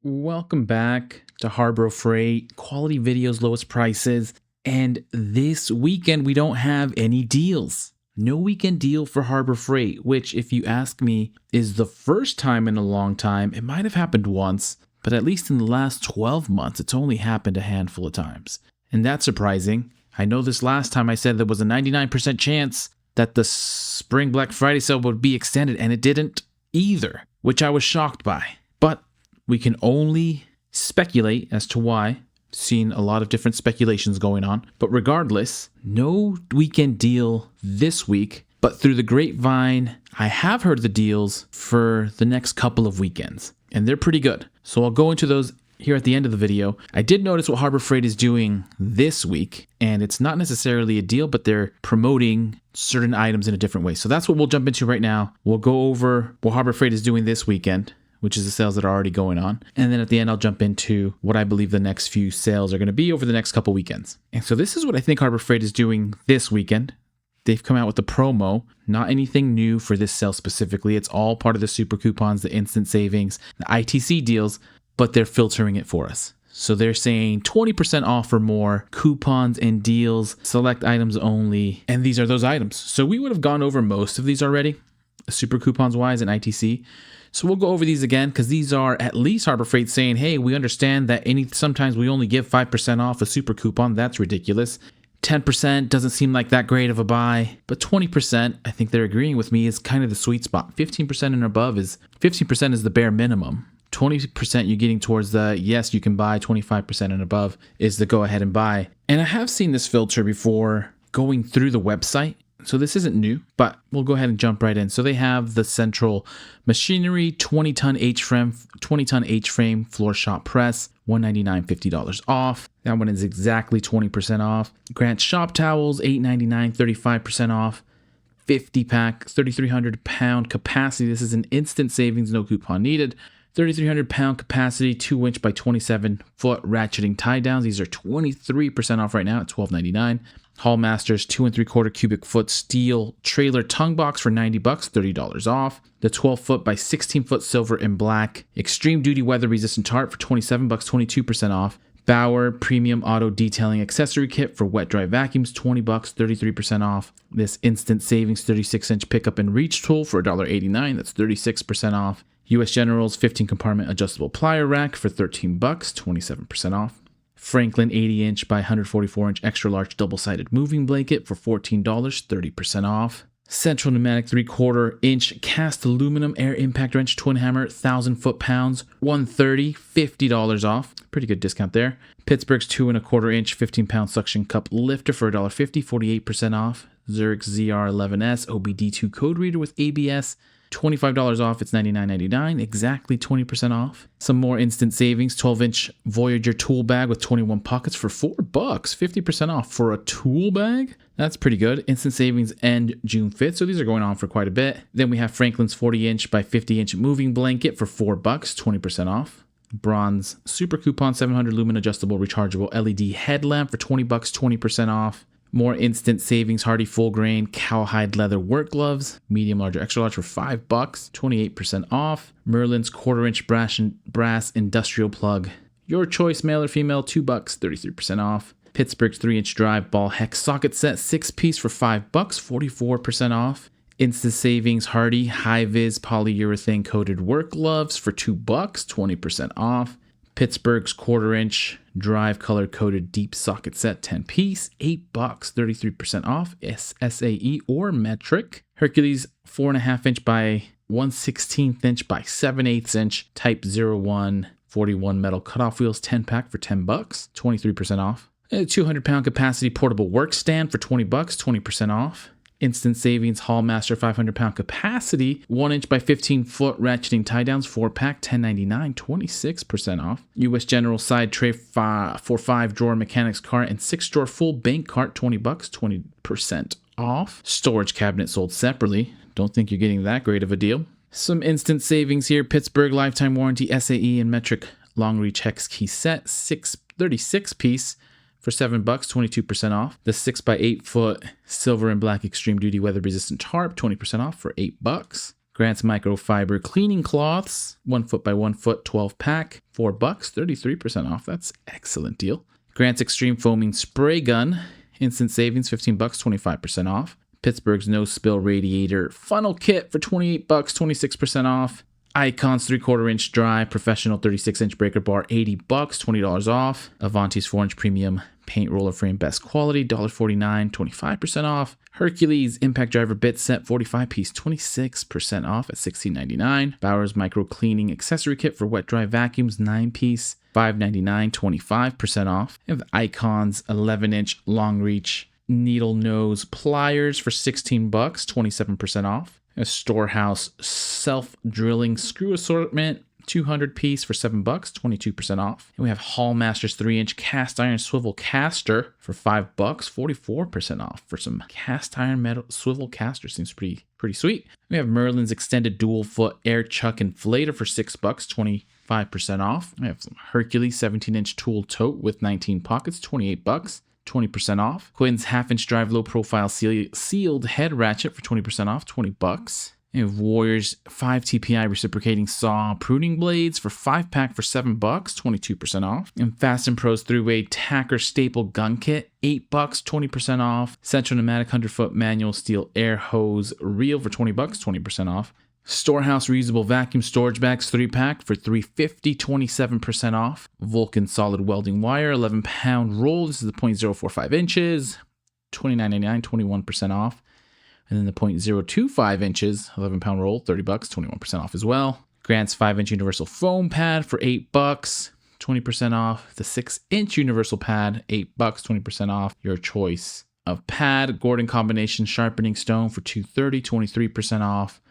Welcome back to HARBRO Freight, quality videos, lowest prices. And this weekend, we don't have any deals. No weekend deal for HARBRO Freight, which, if you ask me, is the first time in a long time. It might have happened once, but at least in the last 12 months, it's only happened a handful of times. And that's surprising. I know this last time I said there was a 99% chance that the Spring Black Friday sale would be extended, and it didn't either, which I was shocked by. But we can only speculate as to why. Seen a lot of different speculations going on. But regardless, no weekend deal this week. But through the grapevine, I have heard the deals for the next couple of weekends. And they're pretty good. So I'll go into those here at the end of the video. I did notice what HARBRO Freight is doing this week. And it's not necessarily a deal, but they're promoting certain items in a different way. So that's what we'll jump into right now. We'll go over what HARBRO Freight is doing this weekend, which is the sales that are already going on. And then at the end, I'll jump into what I believe the next few sales are going to be over the next couple weekends. And so this is what I think HARBRO Freight is doing this weekend. They've come out with the promo, not anything new for this sale specifically. It's all part of the super coupons, the instant savings, the ITC deals, but they're filtering it for us. So they're saying 20% off or more, coupons and deals, select items only. And these are those items. So we would have gone over most of these already, super coupons wise and ITC. So we'll go over these again because these are at least HARBRO Freight saying, hey, we understand that sometimes we only give 5% off a super coupon. That's ridiculous. 10% doesn't seem like that great of a buy, but 20%, I think they're agreeing with me, is kind of the sweet spot. 15% and above is 15% is the bare minimum. 20% you're getting towards the yes, you can buy. 25% and above is the go ahead and buy. And I have seen this filter before going through the website. So this isn't new, but we'll go ahead and jump right in. So they have the central machinery, 20-ton H-frame floor shop press, $199, $50 off. That one is exactly 20% off. Grant shop towels, $899, 35% off. 50-pack, 3,300 pound capacity. This is an instant savings, no coupon needed. 3,300 pound capacity, 2-inch by 27-foot ratcheting tie downs. These are 23% off right now at $12.99. Hall Masters 2 3/4 cubic foot steel trailer tongue box for $90, $30 off. The 12-foot by 16-foot silver and black extreme duty weather resistant tarp for $27, 22% off. Bauer premium auto detailing accessory kit for wet dry vacuums, $20, 33% off. This instant savings 36-inch pickup and reach tool for $1.89, that's 36% off. US General's 15 compartment adjustable plier rack for $13, 27% off. Franklin 80-inch by 144-inch extra large double-sided moving blanket for $14, 30% off. Central pneumatic 3/4-inch cast aluminum air impact wrench twin hammer 1,000 foot-pounds, $130, $50 off. Pretty good discount there. Pittsburgh's 2 1/4-inch 15-pound suction cup lifter for $1.50, 48% off. Zurich ZR11S OBD2 code reader with ABS, $25 off, it's $99.99, exactly 20% off. Some more instant savings, 12-inch Voyager tool bag with 21 pockets for $4, 50% off for a tool bag. That's pretty good. Instant savings end June 5th, so these are going on for quite a bit. Then we have Franklin's 40-inch by 50-inch moving blanket for $4, 20% off. Bronze super coupon 700 lumen adjustable rechargeable LED headlamp for $20, 20% off. More instant savings, Hardy full grain cowhide leather work gloves, medium, large, or extra large for $5, 28% off. Merlin's 1/4-inch brass industrial plug, your choice, male or female, $2, 33% off. Pittsburgh's 3-inch drive ball hex socket set, 6-piece for $5, 44% off. Instant savings, Hardy high-vis polyurethane coated work gloves for $2, 20% off. Pittsburgh's 1/4-inch drive color coded deep socket set, 10-piece, $8, 33% off. SAE or metric. Hercules 4.5-inch by 1/16 by 7/8 inch type 01 41 metal cutoff wheels, 10-pack for $10, 23% off. A 200-pound capacity portable work stand for $20, 20% off. Instant savings, Hallmaster 500-pound capacity, 1-inch by 15-foot ratcheting tie downs, 4-pack, $10.99, 26% off. US General side tray for 5-drawer mechanics cart and 6-drawer full bank cart, $20, 20% off. Storage cabinet sold separately. Don't think you're getting that great of a deal. Some instant savings here. Pittsburgh lifetime warranty SAE and metric long reach hex key set, 36-piece. For $7, 22% off. The 6 by 8 foot silver and black extreme duty weather resistant tarp, 20% off for $8. Grant's microfiber cleaning cloths, 1 foot by 1 foot, 12 pack, $4, 33% off. That's an excellent deal. Grant's extreme foaming spray gun, instant savings, $15, 25% off. Pittsburgh's no spill radiator funnel kit for $28, 26% off. Icon's 3/4 inch dry professional 36-inch breaker bar, $80, $20 off. Avanti's 4-inch premium paint roller frame best quality, $1.49, 25% off. Hercules impact driver bit set, 45 piece, 26% off at $16.99. Bauer's micro cleaning accessory kit for wet dry vacuums, 9 piece, $5.99, 25% off. And Icon's 11-inch long reach needle nose pliers for $16, 27% off. A Storehouse self-drilling screw assortment, 200 piece for $7, 22% off. And we have Hallmaster's 3-inch cast iron swivel caster for $5, 44% off. For some cast iron metal swivel caster, seems pretty sweet. We have Merlin's extended dual foot air chuck inflator for $6, 25% off. We have some Hercules 17-inch tool tote with 19 pockets, $28. 20% off. Quinn's half-inch drive low profile sealed head ratchet for 20% off, $20. We have Warrior's 5 TPI reciprocating saw pruning blades for 5-pack for $7, 22% off. And Fast and Pro's 3-way tacker staple gun kit, $8, 20% off. Central Pneumatic 100-foot manual steel air hose reel for $20, 20% off. Storehouse reusable vacuum storage bags 3-pack for $3.50, 27% off. Vulcan solid welding wire 11-pound roll. This is the 0.045 inches, $29.99, 21% off. And then the 0.025 inches 11-pound roll, $30, 21% off as well. Grant's 5-inch universal foam pad for $8, 20% off. The 6-inch universal pad, $8, 20% off. Your choice of pad. Gordon combination sharpening stone for $2.30, 23% off.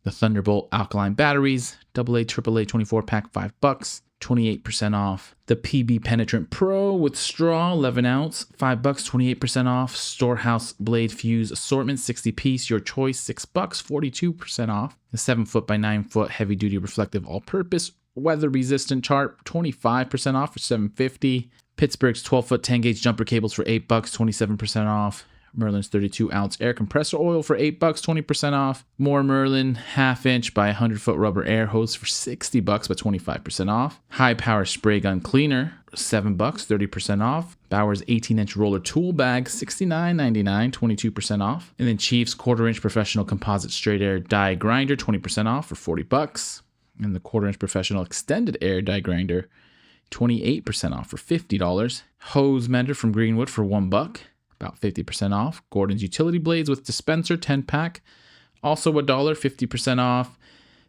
The Thunderbolt alkaline batteries, AA, AAA 24-pack, $5, 28% off. The PB Penetrant Pro with straw, 11 ounce, $5, 28% off. Storehouse blade fuse assortment, 60 piece, your choice, $6, 42% off. The 7 foot by 9 foot heavy duty reflective all purpose weather resistant chart, 25% off for $7.50. Pittsburgh's 12 foot 10 gauge jumper cables for $8, 27% off. Merlin's 32-ounce air compressor oil for $8, 20% off. More Merlin half-inch by 100-foot rubber air hose for $60, but 25% off. High power spray gun cleaner, $7, 30% off. Bauer's 18-inch roller tool bag, $69.99, 22% off. And then Chief's 1/4-inch professional composite straight air die grinder, 20% off for $40. And the 1/4-inch professional extended air die grinder, 28% off for $50. Hose mender from Greenwood for $1, about 50% off. Gordon's utility blades with dispenser, 10-pack, also $1, 50% off.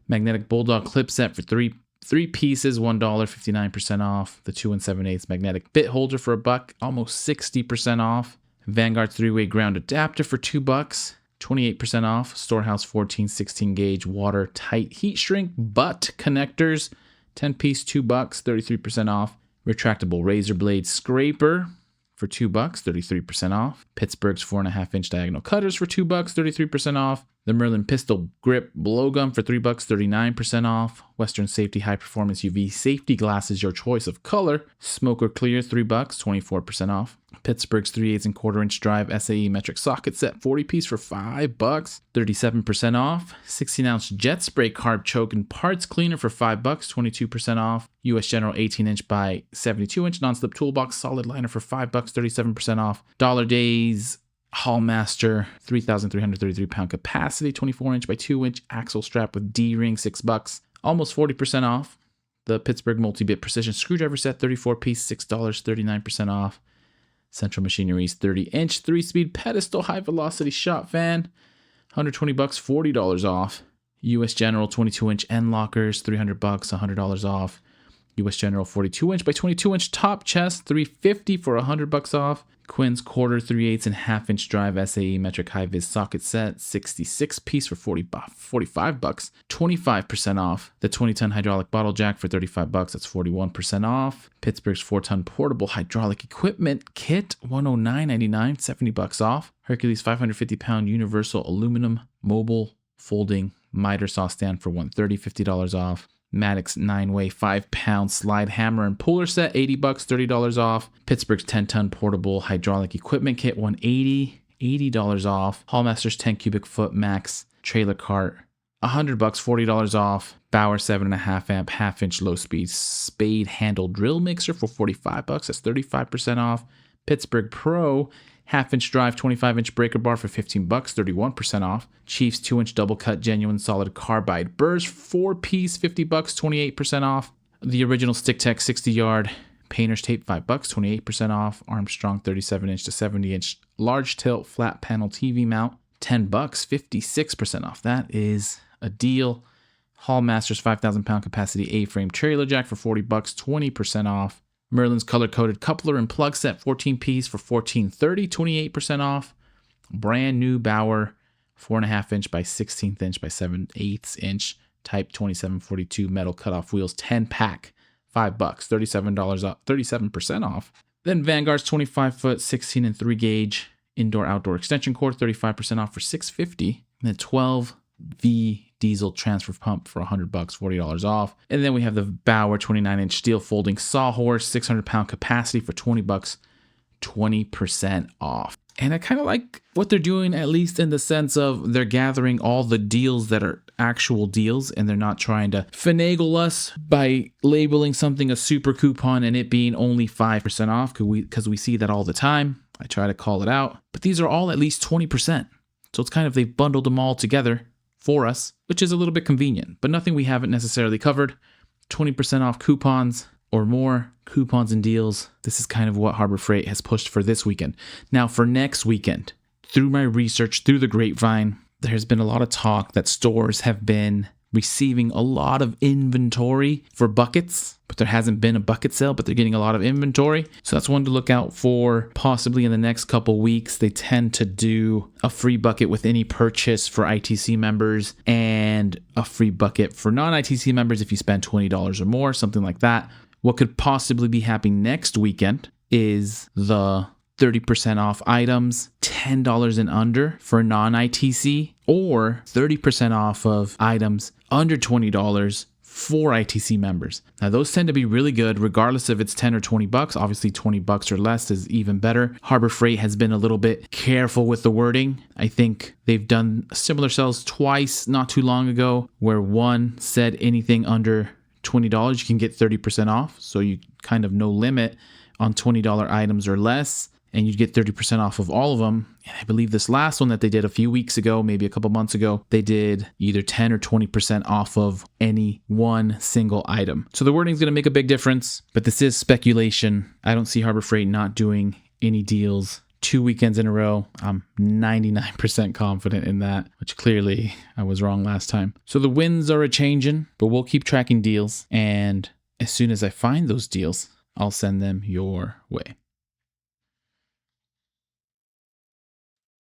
Magnetic Bulldog clip set for three pieces, $1, 59% off. The 2 7/8 magnetic bit holder for $1, almost 60% off. Vanguard's 3-way ground adapter for $2, 28% off. Storehouse 14 16 gauge watertight heat shrink butt connectors, 10 piece, $2, 33% off. Retractable razor blade scraper for $2, 33% off. Pittsburgh's 4.5-inch diagonal cutters for $2, 33% off. The Merlin pistol grip blowgun for $3, 39% off. Western Safety high performance UV safety glasses, your choice of color. Smoker clear, $3, 24% off. Pittsburgh's 3/8 1/4-inch drive SAE metric socket set, 40 piece for $5, 37% off. 16-ounce jet spray carb choke and parts cleaner for $5, 22% off. US General 18-inch by 72-inch non-slip toolbox solid liner for $5, 37% off. Dollar Days Hallmaster 3,333-pound capacity 24-inch by 2-inch axle strap with D-ring, $6, almost 40% off. The Pittsburgh multi-bit precision screwdriver set, 34-piece, $6, 39% off. Central Machinery's 30-inch 3-speed pedestal high-velocity shot fan, $120, $40 off. US General 22-inch end lockers, $300, $100 off. US General 42-inch by 22-inch top chest, $350 for $100 off. Quinn's 1/4, 3/8, and 1/2-inch drive SAE metric high-vis socket set, 66 piece for $45, 25% off. The 20-ton hydraulic bottle jack for $35, that's 41% off. Pittsburgh's 4-ton portable hydraulic equipment kit, $109.99, $70 off. Hercules 550-pound universal aluminum mobile folding miter saw stand for $130, $50 off. Maddox 9-way 5-pound slide hammer and puller set, $80, $30 off. Pittsburgh's 10-ton portable hydraulic equipment kit, $180, $80 off. Hallmaster's 10 cubic foot max trailer cart $100, $40 off. Bauer 7.5 amp half-inch low-speed spade handle drill mixer for $45. That's 35% off. Pittsburgh Pro half-inch drive 25-inch breaker bar for $15, 31% off. Chiefs 2-inch double-cut genuine solid carbide burrs 4-piece $50, 28% off. The original StickTech 60-yard painter's tape $5, 28% off. Armstrong 37-inch to 70-inch large tilt flat panel TV mount $10, 56% off. That is a deal. Hall Masters 5,000-pound capacity A-frame trailer jack for $40, 20% off. Merlin's color-coded coupler and plug set 14-piece for $14.30, 28% off. Brand new Bauer 4.5-inch by 16th inch by 7/8 inch Type 2742 metal cutoff wheels 10-pack, $5, $37 off, 37% off. Then Vanguard's 25-foot 16 and 3 gauge indoor-outdoor extension cord 35% off for $650. And then 12V diesel transfer pump for $100, $40 off. And then we have the Bauer 29-inch steel folding sawhorse 600-pound capacity for $20, 20% off. And I kind of like what they're doing, at least in the sense of they're gathering all the deals that are actual deals, and they're not trying to finagle us by labeling something a super coupon and it being only 5% off, because we see that all the time. I try to call it out, but these are all at least 20%. So it's kind of, they've bundled them all together for us, which is a little bit convenient, but nothing we haven't necessarily covered. 20% off coupons or more coupons and deals. This is kind of what Harbor Freight has pushed for this weekend. Now for next weekend, through my research, through the grapevine, there's been a lot of talk that stores have been receiving a lot of inventory for buckets, but there hasn't been a bucket sale, but they're getting a lot of inventory. So that's one to look out for possibly in the next couple weeks. They tend to do a free bucket with any purchase for ITC members and a free bucket for non-ITC members if you spend $20 or more, something like that. What could possibly be happening next weekend is the 30% off items, $10 and under for non-ITC, or 30% off of items under $20 for ITC members. Now those tend to be really good regardless if it's 10 or 20 bucks. Obviously 20 bucks or less is even better. Harbor Freight has been a little bit careful with the wording. I think they've done similar sales twice not too long ago, where one said anything under $20 you can get 30% off. So you kind of no limit on $20 items or less, and you'd get 30% off of all of them. And I believe this last one that they did a few weeks ago, maybe a couple months ago, they did either 10 or 20% off of any one single item. So the wording is going to make a big difference, but this is speculation. I don't see Harbor Freight not doing any deals 2 weekends in a row. I'm 99% confident in that, which clearly I was wrong last time. So the winds are a-changing, but we'll keep tracking deals. And as soon as I find those deals, I'll send them your way.